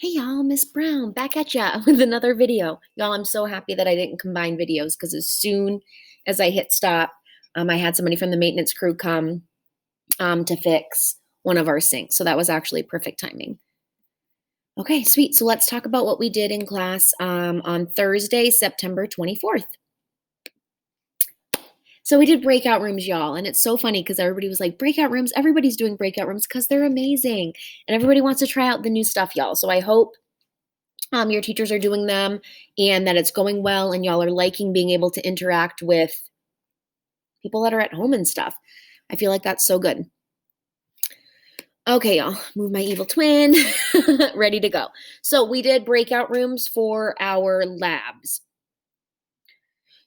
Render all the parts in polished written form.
Hey y'all, Miss Brown, back at ya with another video. Y'all, I'm so happy that I didn't combine videos because as soon as I hit stop, I had somebody from the maintenance crew come to fix one of our sinks. So that was actually perfect timing. Okay, sweet. So let's talk about what we did in class on Thursday, September 24th. So we did breakout rooms, y'all, and it's so funny because everybody was like, breakout rooms, everybody's doing breakout rooms because they're amazing. And everybody wants to try out the new stuff, y'all. So I hope your teachers are doing them and that it's going well and y'all are liking being able to interact with people that are at home and stuff. I feel like that's so good. Okay, y'all, move my evil twin. Ready to go. So we did breakout rooms for our labs.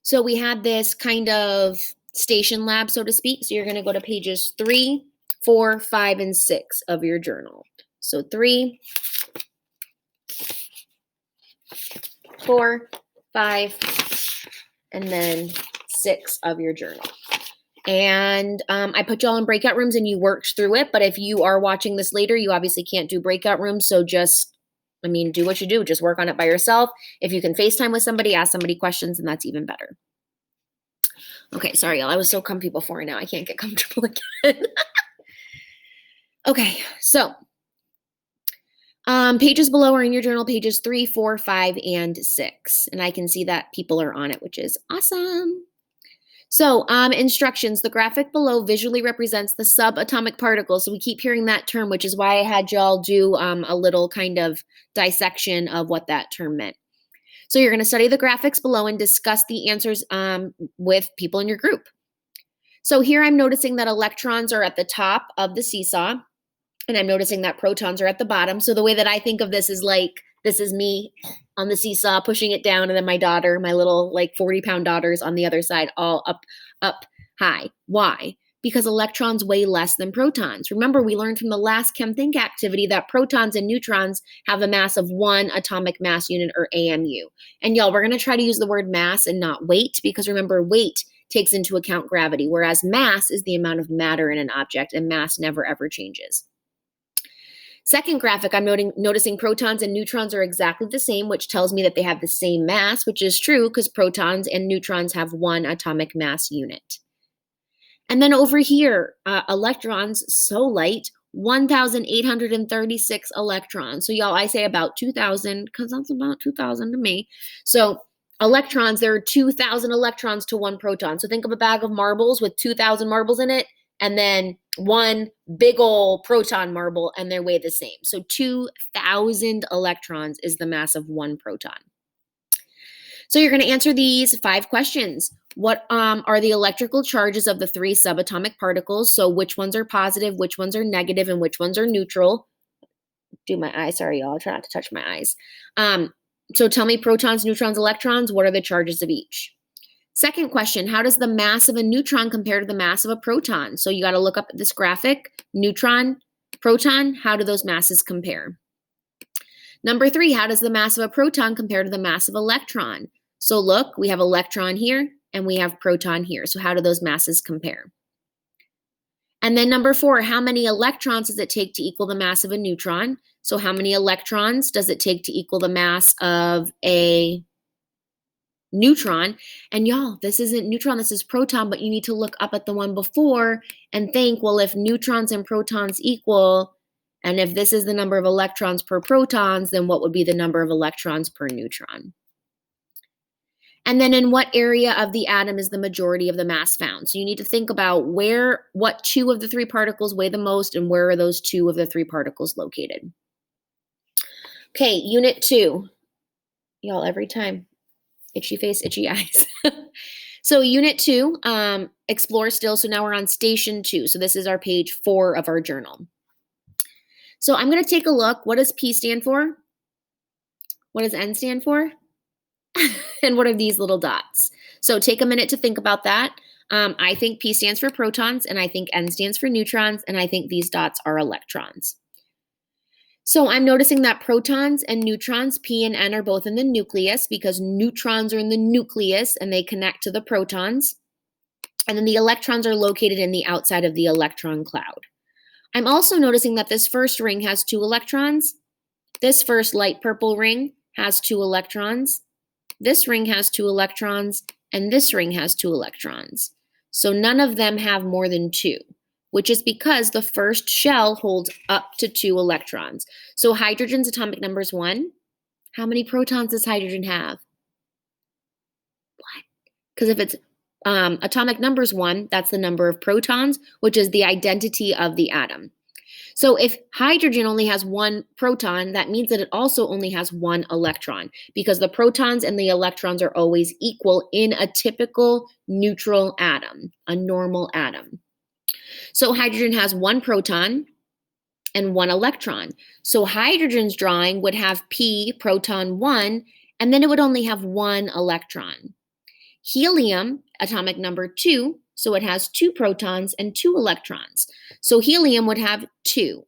So we had this kind of station lab, so to speak. So you're going to go to pages 3, 4, 5, and 6 of your journal. So 3, 4, 5, and then 6 of your journal. And I put y'all in breakout rooms and you worked through it. But if you are watching this later, you obviously can't do breakout rooms. So just, do what you do. Just work on it by yourself. If you can FaceTime with somebody, ask somebody questions, and that's even better. Okay, sorry, y'all. I was so comfy before. Now I can't get comfortable again. Okay, so pages below are in your journal, pages 3, 4, 5, and 6. And I can see that people are on it, which is awesome. So instructions, the graphic below visually represents the subatomic particles. So we keep hearing that term, which is why I had y'all do a little kind of dissection of what that term meant. So you're going to study the graphics below and discuss the answers with people in your group. So here I'm noticing that electrons are at the top of the seesaw, and I'm noticing that protons are at the bottom. So the way that I think of this is like, this is me on the seesaw pushing it down, and then my daughter, my little like 40-pound daughter's on the other side, all up high. Why? Because electrons weigh less than protons. Remember, we learned from the last Chem Think activity that protons and neutrons have a mass of 1 atomic mass unit, or AMU. And y'all, we're going to try to use the word mass and not weight, because remember, weight takes into account gravity, whereas mass is the amount of matter in an object, and mass never ever changes. Second graphic, I'm noticing protons and neutrons are exactly the same, which tells me that they have the same mass, which is true because protons and neutrons have 1 atomic mass unit. And then over here, electrons, so light, 1,836 electrons. So y'all, I say about 2,000 because that's about 2,000 to me. So electrons, there are 2,000 electrons to 1 proton. So think of a bag of marbles with 2,000 marbles in it, and then 1 big ol' proton marble, and they weigh the same. So 2,000 electrons is the mass of 1 proton. So you're going to answer these 5 questions. What are the electrical charges of the 3 subatomic particles? So which ones are positive, which ones are negative, and which ones are neutral? Do my eyes, sorry y'all, try not to touch my eyes. So tell me protons, neutrons, electrons, what are the charges of each? Second question, how does the mass of a neutron compare to the mass of a proton? So you got to look up at this graphic, neutron, proton, how do those masses compare? Number 3, how does the mass of a proton compare to the mass of electron? So look, we have electron here and we have proton here. So how do those masses compare? And then number 4, how many electrons does it take to equal the mass of a neutron? So how many electrons does it take to equal the mass of a neutron? And y'all, this isn't neutron, this is proton, but you need to look up at the one before and think, well, if neutrons and protons equal, and if this is the number of electrons per protons, then what would be the number of electrons per neutron? And then in what area of the atom is the majority of the mass found? So you need to think about what 2 of the 3 particles weigh the most, and where are those 2 of the 3 particles located? Okay, unit 2. Y'all, every time. Itchy face, itchy eyes. So unit 2, explore still. So now we're on station 2. So this is our page 4 of our journal. So I'm going to take a look. What does P stand for? What does N stand for? And what are these little dots? So take a minute to think about that. I think P stands for protons, and I think N stands for neutrons, and I think these dots are electrons. So I'm noticing that protons and neutrons, P and N, are both in the nucleus because neutrons are in the nucleus and they connect to the protons. And then the electrons are located in the outside of the electron cloud. I'm also noticing that this first ring has 2 electrons This first light purple ring has 2 electrons. This ring has 2 electrons, and this ring has 2 electrons. So none of them have more than 2, which is because the first shell holds up to 2 electrons. So hydrogen's atomic number is 1. How many protons does hydrogen have? What? Because if its atomic number is 1, that's the number of protons, which is the identity of the atom. So if hydrogen only has 1 proton, that means that it also only has 1 electron, because the protons and the electrons are always equal in a typical neutral atom, a normal atom. So hydrogen has 1 proton and 1 electron. So hydrogen's drawing would have P, proton 1, and then it would only have 1 electron. Helium, atomic number 2, so it has 2 protons and 2 electrons. So helium would have 2.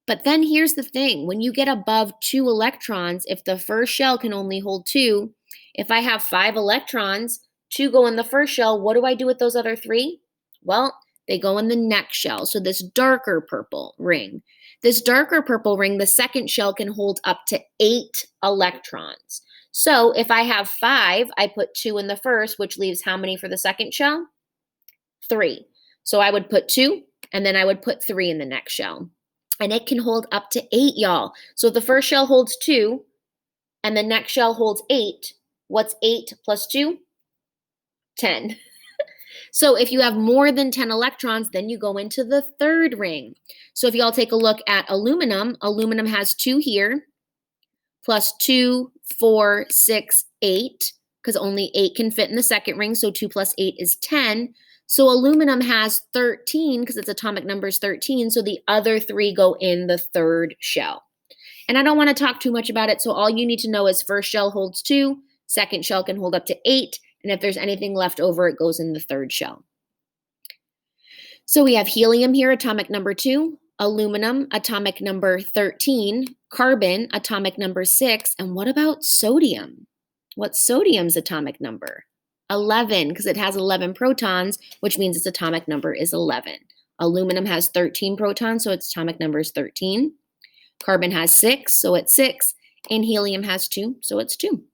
But then here's the thing. When you get above 2 electrons, if the first shell can only hold 2, if I have 5 electrons, 2 go in the first shell, what do I do with those other 3? Well, they go in the next shell. So this darker purple ring. This darker purple ring, the second shell can hold up to 8 electrons. So if I have 5, I put 2 in the first, which leaves how many for the second shell? 3. So I would put 2, and then I would put 3 in the next shell. And it can hold up to 8, y'all. So if the first shell holds 2, and the next shell holds 8, what's 8 plus 2? 10. So if you have more than 10 electrons, then you go into the third ring. So if y'all take a look at aluminum, aluminum has 2 here, plus 2, 4, 6, 8, because only 8 can fit in the second ring, so 2 plus 8 is 10. So aluminum has 13, because its atomic number is 13, so the other 3 go in the third shell. And I don't want to talk too much about it, so all you need to know is first shell holds 2, second shell can hold up to 8, and if there's anything left over, it goes in the third shell. So we have helium here, atomic number 2, aluminum, atomic number 13, carbon, atomic number 6, and what about sodium? What's sodium's atomic number? 11, because it has 11 protons, which means its atomic number is 11. Aluminum has 13 protons, so its atomic number is 13. Carbon has 6, so it's 6. And helium has 2, so it's 2.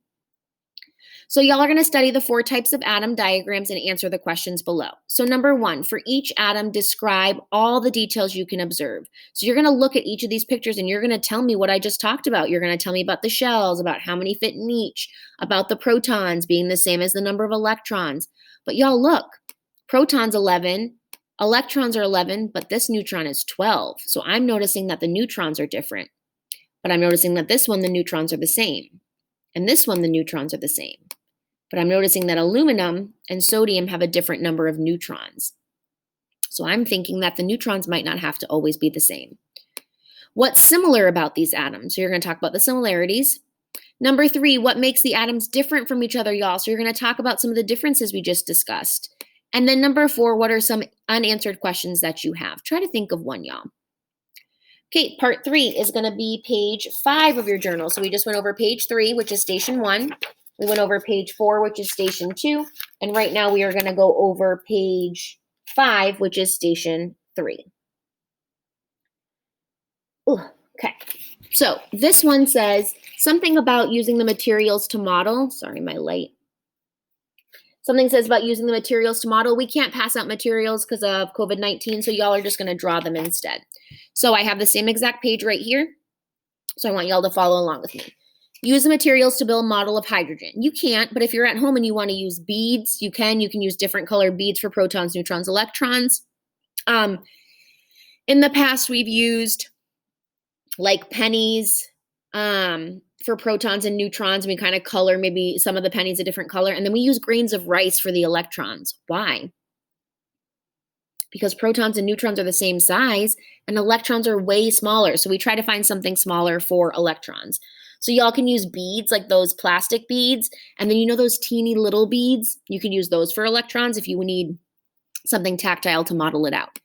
So y'all are going to study the 4 types of atom diagrams and answer the questions below. So number 1, for each atom, describe all the details you can observe. So you're going to look at each of these pictures and you're going to tell me what I just talked about. You're going to tell me about the shells, about how many fit in each, about the protons being the same as the number of electrons. But y'all look, protons 11, electrons are 11, but this neutron is 12. So I'm noticing that the neutrons are different. But I'm noticing that this one, the neutrons are the same. And this one, the neutrons are the same. But I'm noticing that aluminum and sodium have a different number of neutrons. So I'm thinking that the neutrons might not have to always be the same. What's similar about these atoms? So you're going to talk about the similarities. Number 3, what makes the atoms different from each other, y'all? So you're going to talk about some of the differences we just discussed. And then number 4, what are some unanswered questions that you have? Try to think of one, y'all. Okay, part 3 is going to be page 5 of your journal. So we just went over page 3, which is station 1. We went over page 4, which is station 2. And right now we are going to go over page 5, which is station 3. Ooh, okay. So this one says something about using the materials to model. Sorry, my light. Something says about using the materials to model. We can't pass out materials because of COVID-19, so y'all are just going to draw them instead. So I have the same exact page right here. So I want y'all to follow along with me. Use the materials to build a model of hydrogen. You can't, but if you're at home and you want to use beads, you can. You can use different colored beads for protons, neutrons, electrons. In the past, we've used like pennies for protons and neutrons. We kind of color maybe some of the pennies a different color. And then we use grains of rice for the electrons. Why? Because protons and neutrons are the same size and electrons are way smaller. So we try to find something smaller for electrons. So y'all can use beads like those plastic beads. And then you know those teeny little beads? You can use those for electrons if you need something tactile to model it out.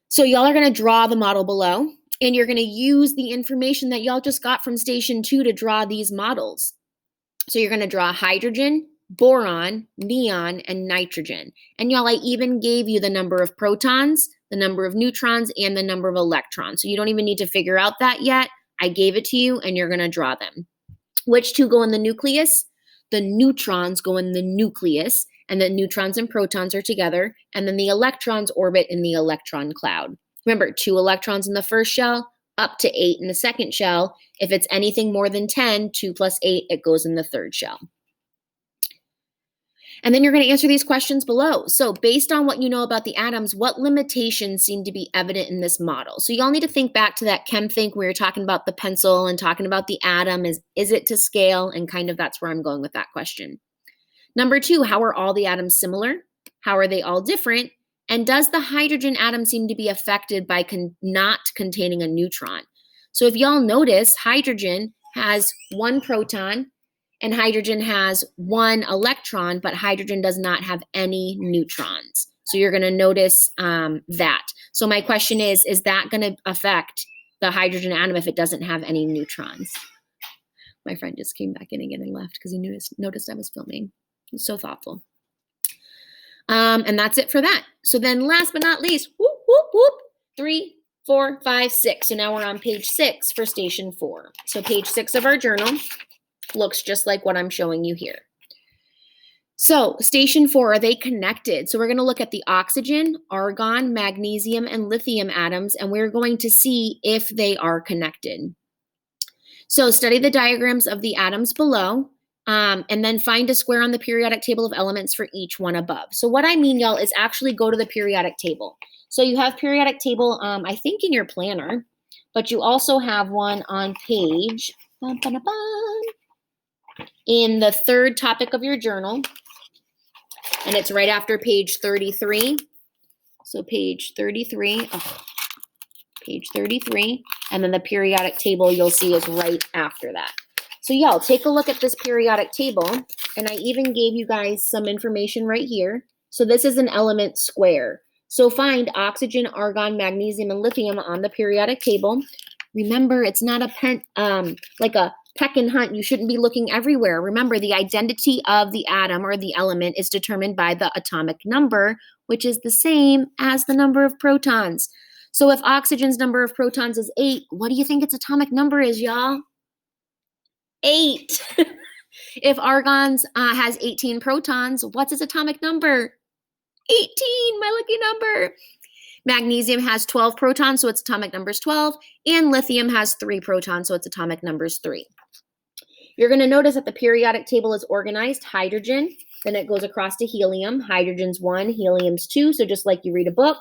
So y'all are going to draw the model below. And you're going to use the information that y'all just got from station 2 to draw these models. So you're going to draw hydrogen, boron, neon, and nitrogen. And y'all, I even gave you the number of protons, the number of neutrons, and the number of electrons. So you don't even need to figure out that yet. I gave it to you, and you're going to draw them. Which two go in the nucleus? The neutrons go in the nucleus, and the neutrons and protons are together, and then the electrons orbit in the electron cloud. Remember, 2 electrons in the first shell, up to 8 in the second shell. If it's anything more than 10, 2 plus 8, it goes in the third shell. And then you're going to answer these questions below. So based on what you know about the atoms, what limitations seem to be evident in this model? So y'all need to think back to that chem think where you're talking about the pencil and talking about the atom. Is it to scale? And kind of that's where I'm going with that question. Number 2, how are all the atoms similar? How are they all different? And does the hydrogen atom seem to be affected by not containing a neutron? So if y'all notice, hydrogen has 1 proton, and hydrogen has 1 electron, but hydrogen does not have any neutrons. So you're going to notice that. So my question is that going to affect the hydrogen atom if it doesn't have any neutrons? My friend just came back in again and left because he noticed I was filming. He's so thoughtful. And that's it for that. So then last but not least, whoop, whoop, whoop, 3, 4, 5, 6. So now we're on page 6 for station 4. So page 6 of our journal looks just like what I'm showing you here. So station 4, are they connected? So we're going to look at the oxygen, argon, magnesium, and lithium atoms, and we're going to see if they are connected. So study the diagrams of the atoms below, and then find a square on the periodic table of elements for each one above. So what I mean, y'all, is actually go to the periodic table. So you have periodic table, I think in your planner, but you also have one on page in the 3rd topic of your journal, and it's right after page 33. So page 33, page 33, and then the periodic table you'll see is right after that. So y'all, take a look at this periodic table, and I even gave you guys some information right here. So this is an element square. So find oxygen, argon, magnesium, and lithium on the periodic table. Remember, it's not like a peck and hunt. You shouldn't be looking everywhere. Remember, the identity of the atom or the element is determined by the atomic number, which is the same as the number of protons. So if oxygen's number of protons is 8, what do you think its atomic number is, y'all? 8. If argon's has 18 protons, what's its atomic number? 18, my lucky number. Magnesium has 12 protons, so its atomic number is 12, and lithium has 3 protons, so its atomic number is 3. You're going to notice that the periodic table is organized: hydrogen, then it goes across to helium. Hydrogen's 1, helium's 2, so just like you read a book.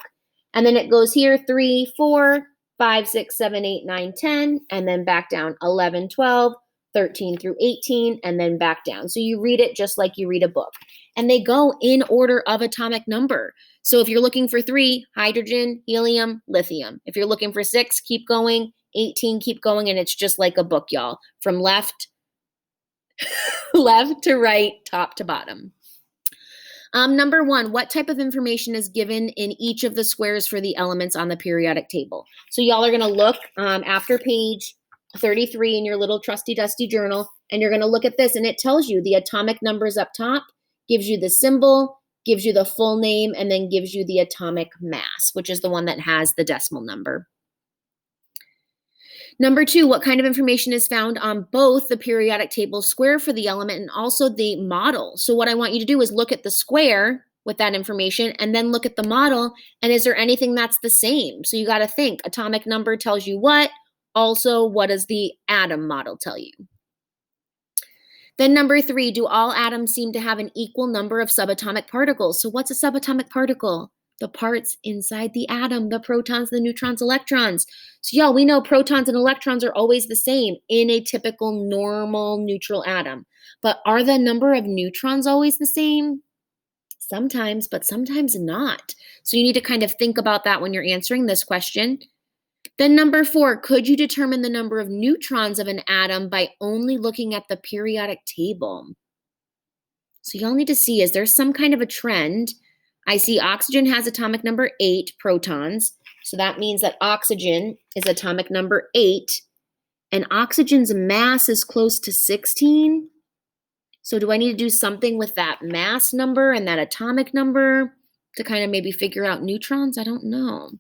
And then it goes here 3, 4, 5, 6, 7, 8, 9, 10, and then back down 11, 12, 13 through 18, and then back down. So you read it just like you read a book. And they go in order of atomic number. So if you're looking for 3, hydrogen, helium, lithium. If you're looking for 6, keep going. 18, keep going. And it's just like a book, y'all. From left to right, top to bottom. Number 1, what type of information is given in each of the squares for the elements on the periodic table? So y'all are going to look after page 33 in your little trusty dusty journal, and you're going to look at this, and it tells you the atomic numbers up top, gives you the symbol, gives you the full name, and then gives you the atomic mass, which is the one that has the decimal number. Number 2, what kind of information is found on both the periodic table square for the element and also the model? So what I want you to do is look at the square with that information and then look at the model, and is there anything that's the same? So you got to think, atomic number tells you what? Also, what does the atom model tell you? Then number 3, do all atoms seem to have an equal number of subatomic particles? So what's a subatomic particle? The parts inside the atom, the protons, the neutrons, electrons. So y'all, we know protons and electrons are always the same in a typical normal neutral atom. But are the number of neutrons always the same? Sometimes, but sometimes not. So you need to kind of think about that when you're answering this question. Then number 4, could you determine the number of neutrons of an atom by only looking at the periodic table? So y'all need to see, is there some kind of a trend? I see oxygen has atomic number 8 protons. So that means that oxygen is atomic number 8, and oxygen's mass is close to 16. So do I need to do something with that mass number and that atomic number to kind of maybe figure out neutrons? I don't know.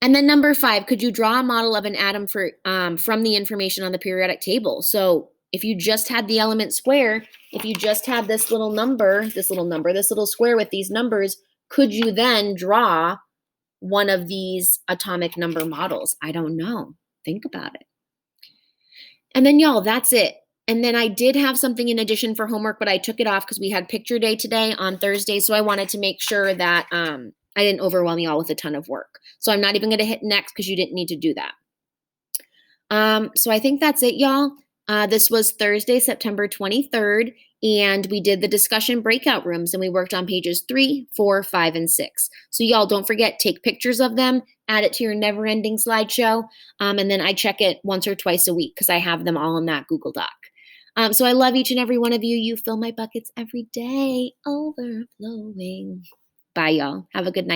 And then number 5, could you draw a model of an atom from the information on the periodic table? So if you just had the element square, if you just had this little square with these numbers, could you then draw one of these atomic number models? I don't know. Think about it. And then y'all, that's it. And then I did have something in addition for homework, but I took it off because we had picture day today on Thursday. So I wanted to make sure that I didn't overwhelm y'all with a ton of work. So I'm not even going to hit next because you didn't need to do that. So I think that's it, y'all. This was Thursday, September 23rd, and we did the discussion breakout rooms, and we worked on pages 3, 4, 5, and 6. So y'all don't forget, take pictures of them, add it to your never-ending slideshow, and then I check it once or twice a week because I have them all in that Google Doc. So I love each and every one of you. You fill my buckets every day, overflowing. Bye, y'all. Have a good night.